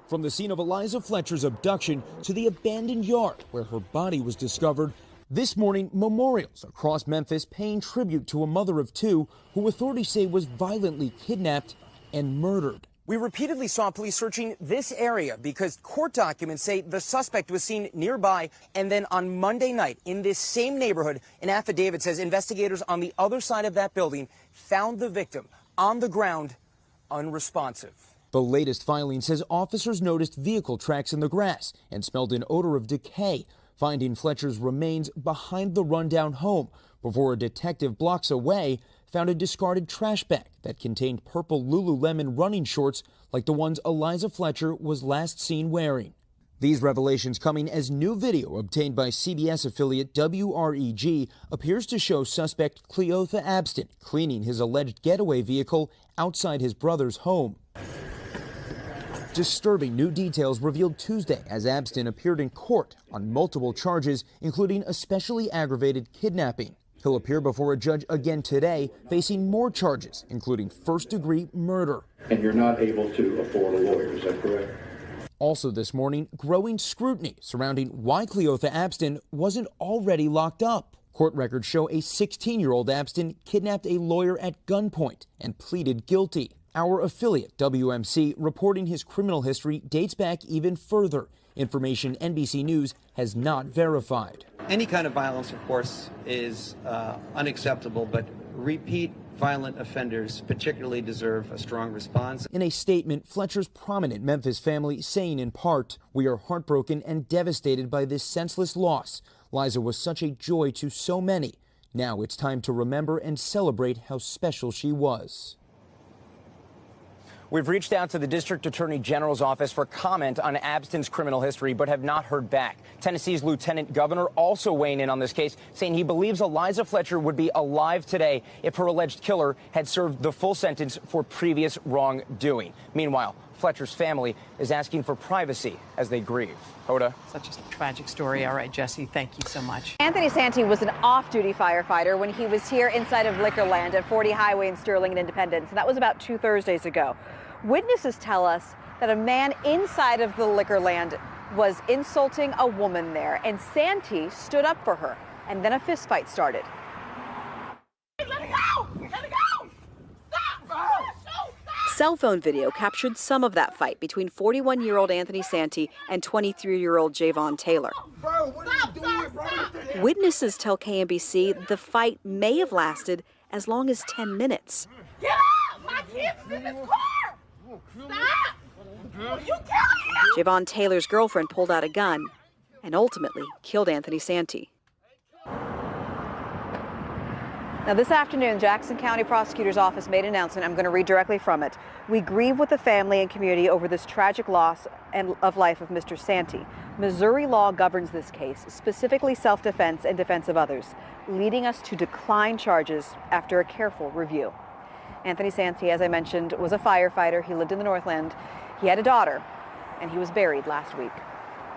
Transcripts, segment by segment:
From the scene of Eliza Fletcher's abduction to the abandoned yard where her body was discovered, this morning memorials across Memphis paying tribute to a mother of two who authorities say was violently kidnapped and murdered. We repeatedly saw police searching this area because court documents say the suspect was seen nearby, and then on Monday night in this same neighborhood, an affidavit says investigators on the other side of that building found the victim on the ground, unresponsive. The latest filing says officers noticed vehicle tracks in the grass and smelled an odor of decay, finding Fletcher's remains behind the rundown home before a detective blocks away found a discarded trash bag that contained purple Lululemon running shorts like the ones Eliza Fletcher was last seen wearing. These revelations coming as new video obtained by CBS affiliate WREG appears to show suspect ᵛᵉŒᶦᶠᶦᵉᵈ cleaning his alleged getaway vehicle outside his brother's home. Disturbing new details revealed Tuesday as Abstin appeared in court on multiple charges, including especially aggravated kidnapping. He'll appear before a judge again today, facing more charges, including first-degree murder. And you're not able to afford a lawyer, is that correct? Also this morning, growing scrutiny surrounding why ᵛᵉɁᶦᶠᵦᵉ wasn't already locked up. Court records show a 16-year-old Abstin kidnapped a lawyer at gunpoint and pleaded guilty. Our affiliate, WMC, reporting his criminal history dates back even further, information NBC News has not verified. Any kind of violence, of course, is unacceptable, but repeat violent offenders particularly deserve a strong response. In a statement, Fletcher's prominent Memphis family saying in part, "We are heartbroken and devastated by this senseless loss. Liza was such a joy to so many. Now it's time to remember and celebrate how special she was." We've reached out to the District Attorney General's office for comment on Abstin's criminal history, but have not heard back. Tennessee's Lieutenant Governor also weighing in on this case, saying he believes Eliza Fletcher would be alive today if her alleged killer had served the full sentence for previous wrongdoing. Meanwhile, Fletcher's family is asking for privacy as they grieve. Hoda? Such a tragic story. All right, Jesse, thank you so much. Anthony Santi was an off-duty firefighter when he was here inside of Liquorland at 40 Highway in Sterling and Independence, and that was about 2 Thursdays ago. Witnesses tell us that a man inside of the Liquorland was insulting a woman there, and Santi stood up for her, and then a fist fight started. Let it go! Let it go! Stop! Cell phone video captured some of that fight between 41-year-old Anthony Santi and 23-year-old Javon Taylor. Bro, what are you doing, bro? Witnesses tell KMBC the fight may have lasted as long as 10 minutes. Get up! My kid's in this car! Stop! You killing him! Javon Taylor's girlfriend pulled out a gun and ultimately killed Anthony Santi. Now this afternoon, Jackson County Prosecutor's Office made an announcement. I'm going to read directly from it. "We grieve with the family and community over this tragic loss of life of Mr. Santi. Missouri law governs this case, specifically self-defense and defense of others, leading us to decline charges after a careful review." Anthony Santi, as I mentioned, was a firefighter. He lived in the Northland. He had a daughter, and he was buried last week.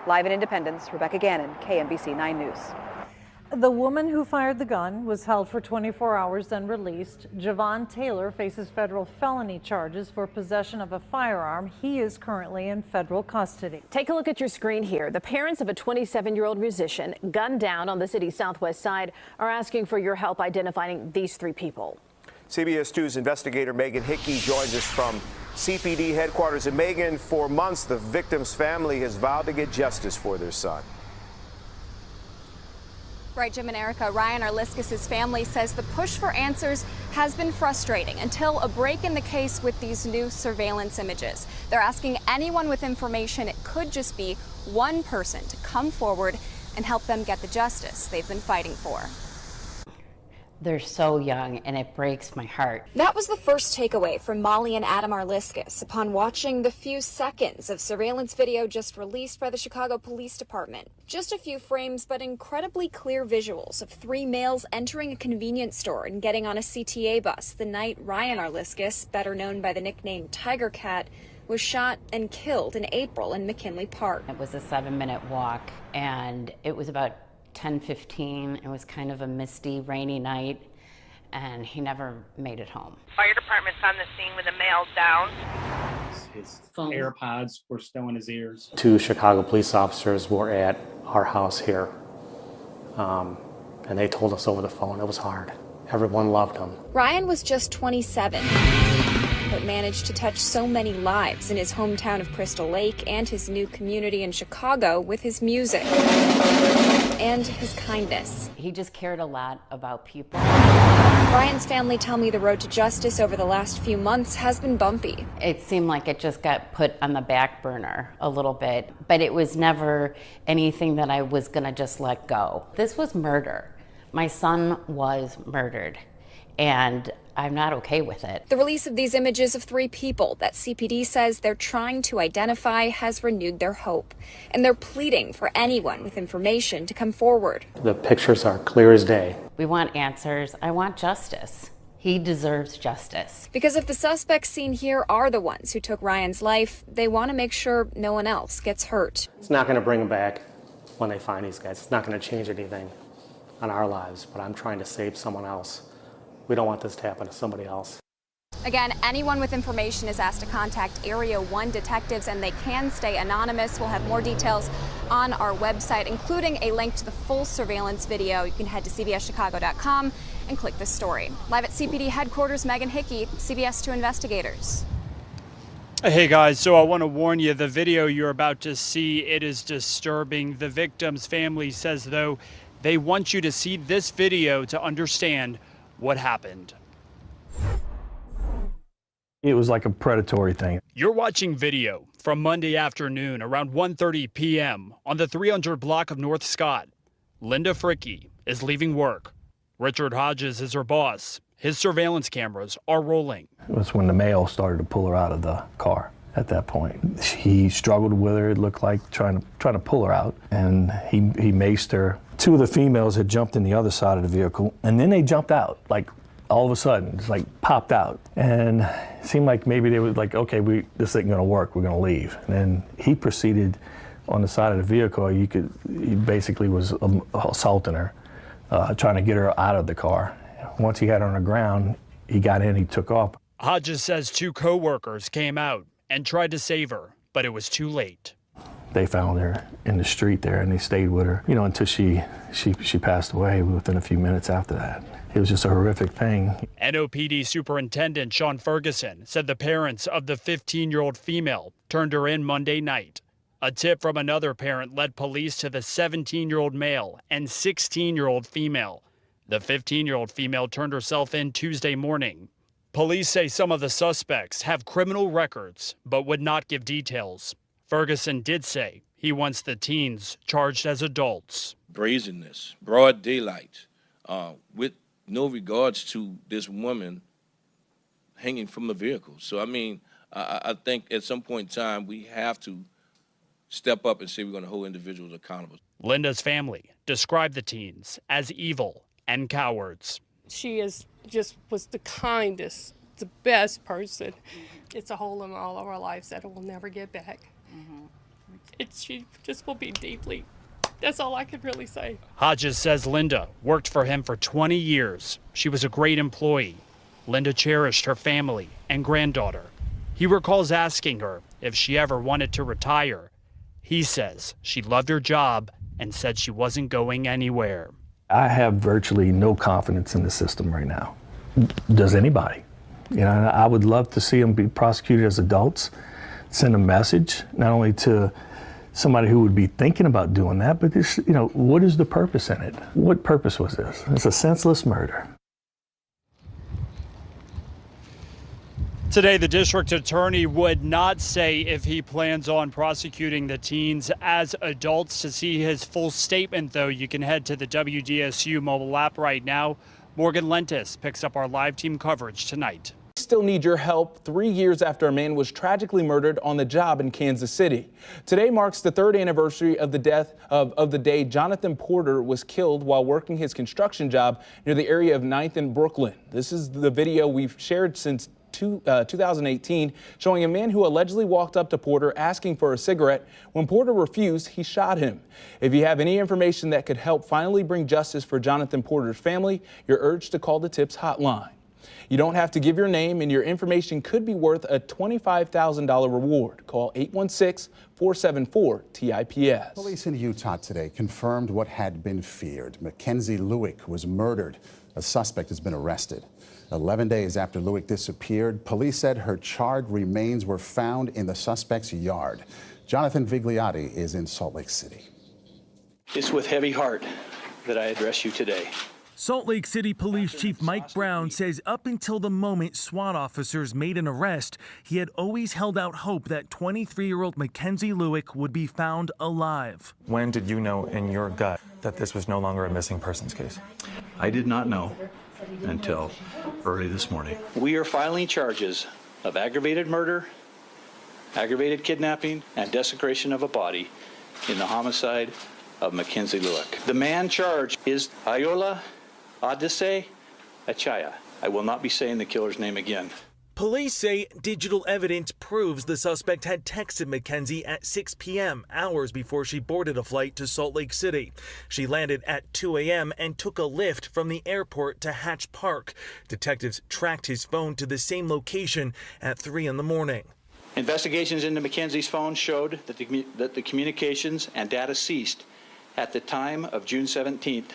Live in Independence, Rebecca Gannon, KMBC 9 News. The woman who fired the gun was held for 24 hours, then released. Javon Taylor faces federal felony charges for possession of a firearm. He is currently in federal custody. Take a look at your screen here. The parents of a 27-year-old musician gunned down on the city's southwest side are asking for your help identifying these 3 people. CBS 2's investigator Megan Hickey joins us from CPD headquarters. And Megan, for months, the victim's family has vowed to get justice for their son. Right, Jim and Erica. Ryan Arliskis' family says the push for answers has been frustrating until a break in the case with these new surveillance images. They're asking anyone with information, it could just be one person, to come forward and help them get the justice they've been fighting for. They're so young, and it breaks my heart. That was the first takeaway from Molly and Adam Arliskis upon watching the few seconds of surveillance video just released by the Chicago Police Department. Just a few frames, but incredibly clear visuals of 3 males entering a convenience store and getting on a CTA bus the night Ryan Arliskis, better known by the nickname Tiger Cat, was shot and killed in April in McKinley Park. It was a 7-minute walk, and it was about 10:15. It was kind of a misty, rainy night, and he never made it home. Fire department's on the scene with a male down. His AirPods were still in his ears. 2 Chicago police officers were at our house here, and they told us over the phone it was hard. Everyone loved him. Ryan was just 27, but managed to touch so many lives in his hometown of Crystal Lake and his new community in Chicago with his music and his kindness. He just cared a lot about people. Ryan's family tell me the road to justice over the last few months has been bumpy. It seemed like it just got put on the back burner a little bit, but it was never anything that I was gonna just let go. This was murder. My son was murdered, and I'm not okay with it. The release of these images of 3 people that CPD says they're trying to identify has renewed their hope, and they're pleading for anyone with information to come forward. The pictures are clear as day. We want answers. I want justice. He deserves justice. Because if the suspects seen here are the ones who took Ryan's life, they want to make sure no one else gets hurt. It's not going to bring them back when they find these guys. It's not going to change anything on our lives, but I'm trying to save someone else. We don't want this to happen to somebody else. Again, anyone with information is asked to contact Area 1 detectives, and they can stay anonymous. We'll have more details on our website, including a link to the full surveillance video. You can head to cbschicago.com and click the story. Live at CPD headquarters, Megan Hickey, CBS 2 Investigators. Hey guys, so I want to warn you, the video you're about to see, it is disturbing. The victim's family says, though, they want you to see this video to understand what happened. It was like a predatory thing. You're watching video from Monday afternoon around 1:30 p.m. on the 300 block of North Scott. Linda Fricke is leaving work. Richard Hodges is her boss. His surveillance cameras are rolling. It was when the male started to pull her out of the car. At that point, he struggled with her. It looked like trying to pull her out, and he maced her. 2 of the females had jumped in the other side of the vehicle, and then they jumped out, like all of a sudden, just like popped out. And it seemed like maybe they were like, okay, this ain't gonna work, we're gonna leave. And then he proceeded on the side of the vehicle. He basically was assaulting her, trying to get her out of the car. Once he had her on the ground, he got in, he took off. Hodges says 2 co-workers came out and tried to save her, but it was too late. They found her in the street there, and they stayed with her, until she passed away within a few minutes after that. It was just a horrific thing. NOPD Superintendent Sean Ferguson said the parents of the 15-year-old female turned her in Monday night. A tip from another parent led police to the 17-year-old male and 16-year-old female. The 15-year-old female turned herself in Tuesday morning. Police say some of the suspects have criminal records, but would not give details. Ferguson did say he wants the teens charged as adults. Brazenness, broad daylight, with no regards to this woman hanging from the vehicle. So, I think at some point in time, we have to step up and say we're going to hold individuals accountable. Linda's family described the teens as evil and cowards. She was the kindest, the best person. It's a hole in all of our lives that we'll never get back. She just will be deeply. That's all I could really say. Hodges says Linda worked for him for 20 years. She was a great employee. Linda cherished her family and granddaughter. He recalls asking her if she ever wanted to retire. He says she loved her job and said she wasn't going anywhere. I have virtually no confidence in the system right now. Does anybody? I would love to see them be prosecuted as adults, send a message, not only to somebody who would be thinking about doing that, but this, what is the purpose in it? What purpose was this? It's a senseless murder. Today, the district attorney would not say if he plans on prosecuting the teens as adults. To see his full statement, though, you can head to the WDSU mobile app right now. Morgan Lentis picks up our live team coverage tonight. Still need your help 3 years after a man was tragically murdered on the job in Kansas City. Today marks the 3rd anniversary of the death of the day Jonathan Porter was killed while working his construction job near the area of 9th and Brooklyn. This is the video we've shared since 2018, showing a man who allegedly walked up to Porter asking for a cigarette. When Porter refused, he shot him. If you have any information that could help finally bring justice for Jonathan Porter's family, you're urged to call the TIPS hotline. You don't have to give your name, and your information could be worth a $25,000 reward. Call 816-474-TIPS. Police in Utah today confirmed what had been feared. ᵛᵉʳᶦᶠᶦᵉᵈ was murdered. A suspect has been arrested. 11 days after Lewick disappeared, police said her charred remains were found in the suspect's yard. ᵛᵉᑉᶦᶠᶦᵉᵈ is in Salt Lake City. It's with heavy heart that I address you today. Salt Lake City Police Chief Mike Brown says up until the moment SWAT officers made an arrest, he had always held out hope that 23-year-old Mackenzie Lewick would be found alive. When did you know in your gut that this was no longer a missing persons case? I did not know until early this morning. We are filing charges of aggravated murder, aggravated kidnapping, and desecration of a body in the homicide of Mackenzie Lewick. The man charged is Ayola Adese Achaya. I will not be saying the killer's name again. Police say digital evidence proves the suspect had texted Mackenzie at 6 p.m., hours before she boarded a flight to Salt Lake City. She landed at 2 a.m. and took a Lyft from the airport to Hatch Park. Detectives tracked his phone to the same location at 3 in the morning. Investigations into Mackenzie's phone showed that the communications and data ceased at the time of June 17th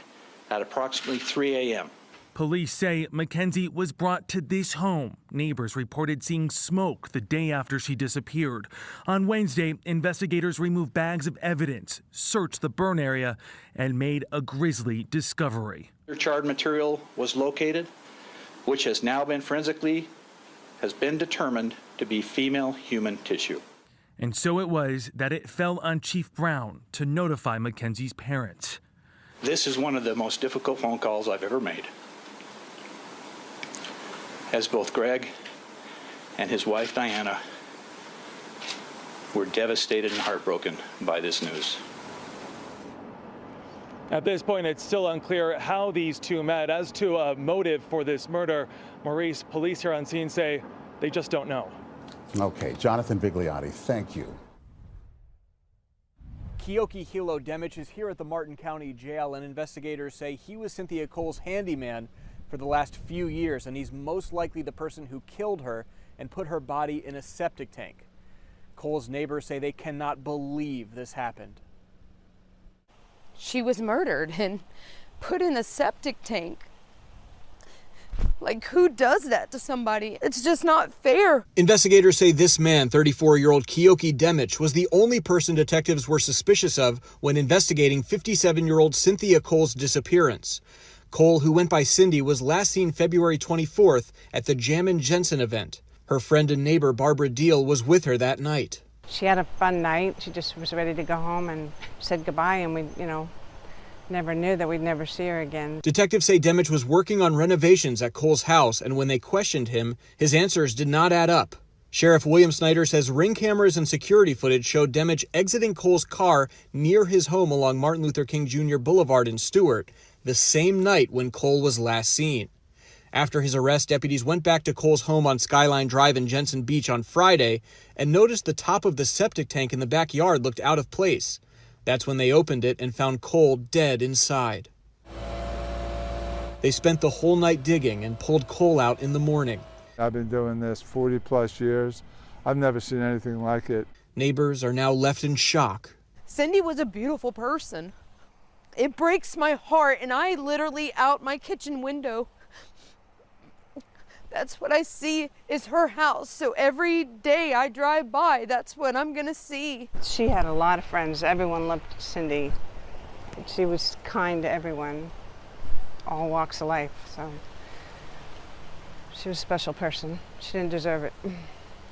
at approximately 3 a.m. Police say Mackenzie was brought to this home. Neighbors reported seeing smoke the day after she disappeared. On Wednesday, investigators removed bags of evidence, searched the burn area, and made a grisly discovery. Charred material was located, which has now been determined to be female human tissue. And so it was that it fell on Chief Brown to notify Mackenzie's parents. This is one of the most difficult phone calls I've ever made, as both Greg and his wife Diana were devastated and heartbroken by this news. At this point, it's still unclear how these two met. As to a motive for this murder, Maurice, police here on scene say they just don't know. Okay, ᵛᵉᑉᶦᶠᶦᵉᵈ, thank you. Keoki Hilo Demich is here at the Martin County Jail, and investigators say he was Cynthia Cole's handyman for the last few years, and he's most likely the person who killed her and put her body in a septic tank. Cole's neighbors say they cannot believe this happened. She was murdered and put in a septic tank. Like, who does that to somebody? It's just not fair. Investigators say this man, 34-year-old Keoki Demich, was the only person detectives were suspicious of when investigating 57-year-old Cynthia Cole's disappearance. Cole, who went by Cindy, was last seen February 24th at the Jammin' Jensen event. Her friend and neighbor Barbara Deal was with her that night. She had a fun night. She just was ready to go home and said goodbye, and we, never knew that we'd never see her again. Detectives say Demich was working on renovations at Cole's house, and when they questioned him, his answers did not add up. Sheriff William Snyder says ring cameras and security footage showed Demich exiting Cole's car near his home along Martin Luther King Jr. Boulevard in Stewart, the same night when Cole was last seen. After his arrest, deputies went back to Cole's home on Skyline Drive in Jensen Beach on Friday and noticed the top of the septic tank in the backyard looked out of place. That's when they opened it and found Cole dead inside. They spent the whole night digging and pulled Cole out in the morning. I've been doing this 40 plus years. I've never seen anything like it. Neighbors are now left in shock. Cindy was a beautiful person. It breaks my heart, and I literally out my kitchen window, that's what I see is her house. So every day I drive by, that's what I'm gonna see. She had a lot of friends. Everyone loved Cindy. She was kind to everyone, all walks of life. So she was a special person. She didn't deserve it.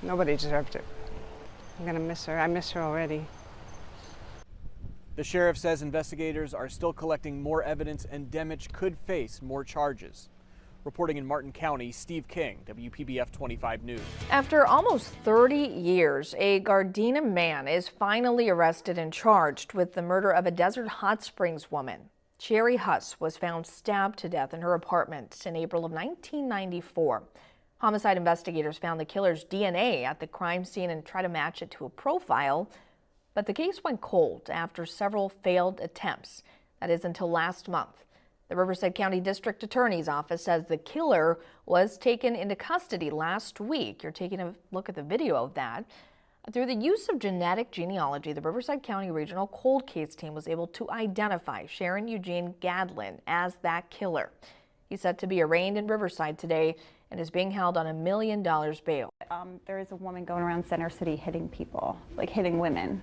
Nobody deserved it. I'm gonna miss her. I miss her already. The sheriff says investigators are still collecting more evidence, and Demich could face more charges. Reporting in Martin County, Steve King, WPBF 25 News. After almost 30 years, a Gardena man is finally arrested and charged with the murder of a Desert Hot Springs woman. Sherry Huss was found stabbed to death in her apartment in April of 1994. Homicide investigators found the killer's DNA at the crime scene and tried to match it to a profile, but the case went cold after several failed attempts. That is until last month. The Riverside County District Attorney's Office says the killer was taken into custody last week. You're taking a look at the video of that. Through the use of genetic genealogy, the Riverside County Regional Cold Case Team was able to identify Sharon Eugene Gadlin as that killer. He's set to be arraigned in Riverside today and is being held on $1 million bail. There is a woman going around Center City hitting people, like hitting women.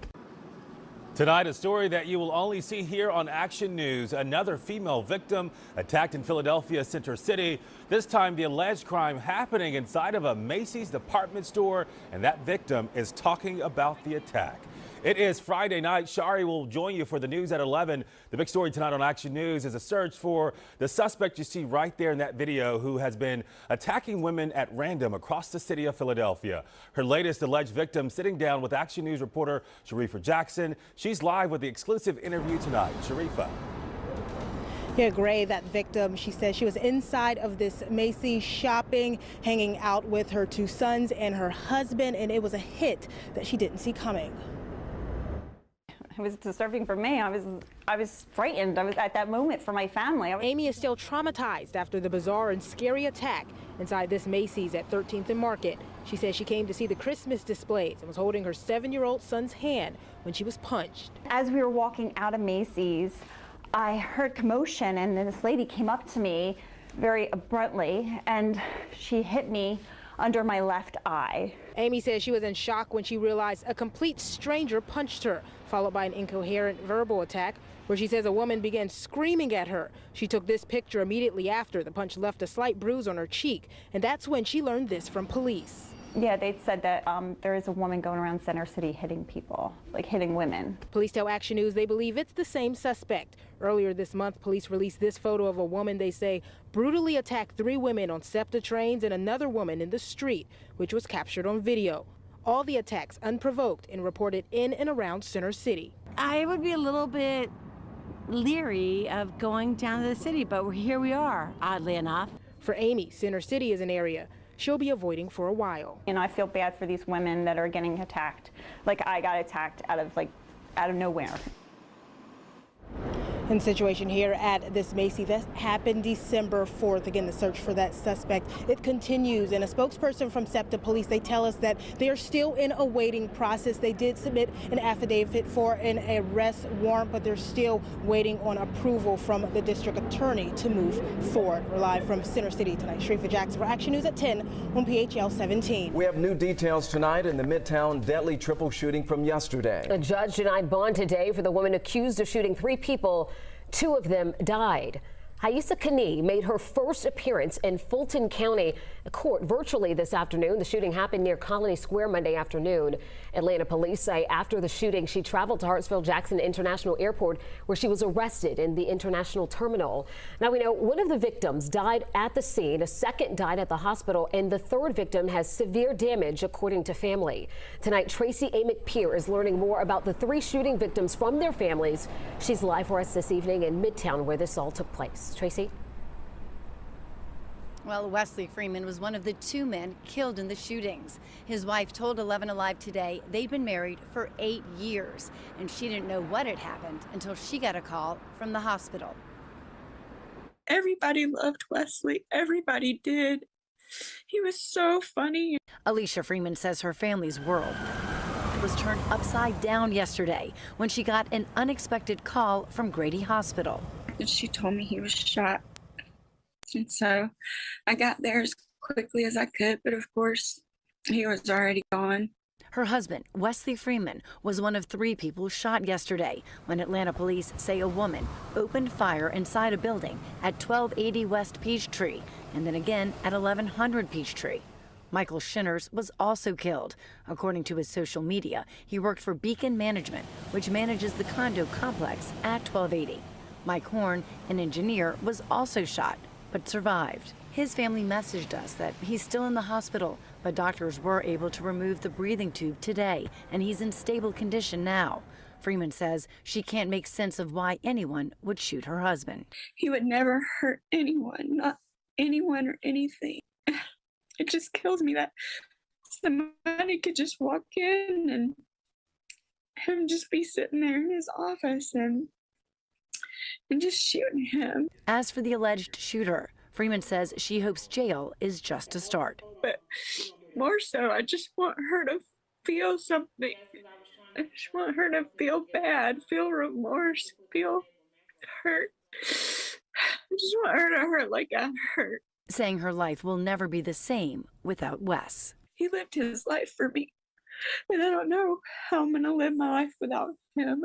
Tonight, a story that you will only see here on Action News. Another female victim attacked in Philadelphia Center City. This time, the alleged crime happening inside of a Macy's department store, and that victim is talking about the attack. It is Friday night. Shari will join you for the news at 11. The big story tonight on Action News is a search for the suspect you see right there in that video who has been attacking women at random across the city of Philadelphia. Her latest alleged victim sitting down with Action News reporter ᵛᵉŻᶦ Jackson. She's live with the exclusive interview tonight. ᵛᵉŻᶦ. Yeah, Gray, that victim, she says she was inside of this Macy's shopping, hanging out with her 2 sons and her husband, and it was a hit that she didn't see coming. It was disturbing for me. I was frightened. I was at that moment for my family. Amy is still traumatized after the bizarre and scary attack inside this Macy's at 13th and Market. She says she came to see the Christmas displays and was holding her 7-year-old son's hand when she was punched. As we were walking out of Macy's, I heard commotion, and then this lady came up to me very abruptly, and she hit me under my left eye. Amy says she was in shock when she realized a complete stranger punched her, followed by an incoherent verbal attack where she says a woman began screaming at her. She took this picture immediately after. The punch left a slight bruise on her cheek, and that's when she learned this from police. Yeah, they said that there is a woman going around Center City hitting people, like hitting women. Police tell Action News they believe it's the same suspect. Earlier this month, police released this photo of a woman they say brutally attacked 3 women on SEPTA trains and another woman in the street, which was captured on video. All the attacks unprovoked and reported in and around Center City. I would be a little bit leery of going down to the city, but here we are, oddly enough. For Amy, Center City is an area she'll be avoiding for a while. And I feel bad for these women that are getting attacked. Like I got attacked out of nowhere. And the situation here at this Macy's that happened December 4th. Again, the search for that suspect, it continues. And a spokesperson from SEPTA Police, they tell us that they are still in a waiting process. They did submit an affidavit for an arrest warrant, but they're still waiting on approval from the district attorney to move forward. We're live from Center City tonight. ᵛᵉṕᶦ Jackson for Action News at 10 on PHL 17. We have new details tonight in the Midtown deadly triple shooting from yesterday. A judge denied bond today for the woman accused of shooting 3 people. 2 of them died. Haisa Kani made her first appearance in Fulton County Court virtually this afternoon. The shooting happened near Colony Square Monday afternoon. Atlanta police say after the shooting, she traveled to Hartsfield-Jackson International Airport, where she was arrested in the international terminal. Now we know one of the victims died at the scene, a second died at the hospital, and the third victim has severe damage, according to family. Tonight, Tracy A. McPeer is learning more about the 3 shooting victims from their families. She's live for us this evening in Midtown, where this all took place. Tracy? Well, Wesley Freeman was one of the 2 men killed in the shootings. His wife told 11 Alive today they'd been married for 8 years, and she didn't know what had happened until she got a call from the hospital. Everybody loved Wesley. Everybody did. He was so funny. Alicia Freeman says her family's world was turned upside down yesterday when she got an unexpected call from Grady Hospital. She told me he was shot. And so I got there as quickly as I could, but of course he was already gone. Her husband, Wesley Freeman, was one of 3 people shot yesterday when Atlanta police say a woman opened fire inside a building at 1280 West Peachtree and then again at 1100 Peachtree. Michael Shinners was also killed. According to his social media, he worked for Beacon Management, which manages the condo complex at 1280. Mike Horn, an engineer, was also shot, but survived. His family messaged us that he's still in the hospital, but doctors were able to remove the breathing tube today, and he's in stable condition now. Freeman says she can't make sense of why anyone would shoot her husband. He would never hurt anyone, not anyone or anything. It just kills me that somebody could just walk in and him just be sitting there in his office and and just shooting him. As for the alleged shooter, Freeman says she hopes jail is just a start. But more so, I just want her to feel something. I just want her to feel bad, feel remorse, feel hurt. I just want her to hurt like I hurt. Saying her life will never be the same without Wes. He lived his life for me, and I don't know how I'm going to live my life without him.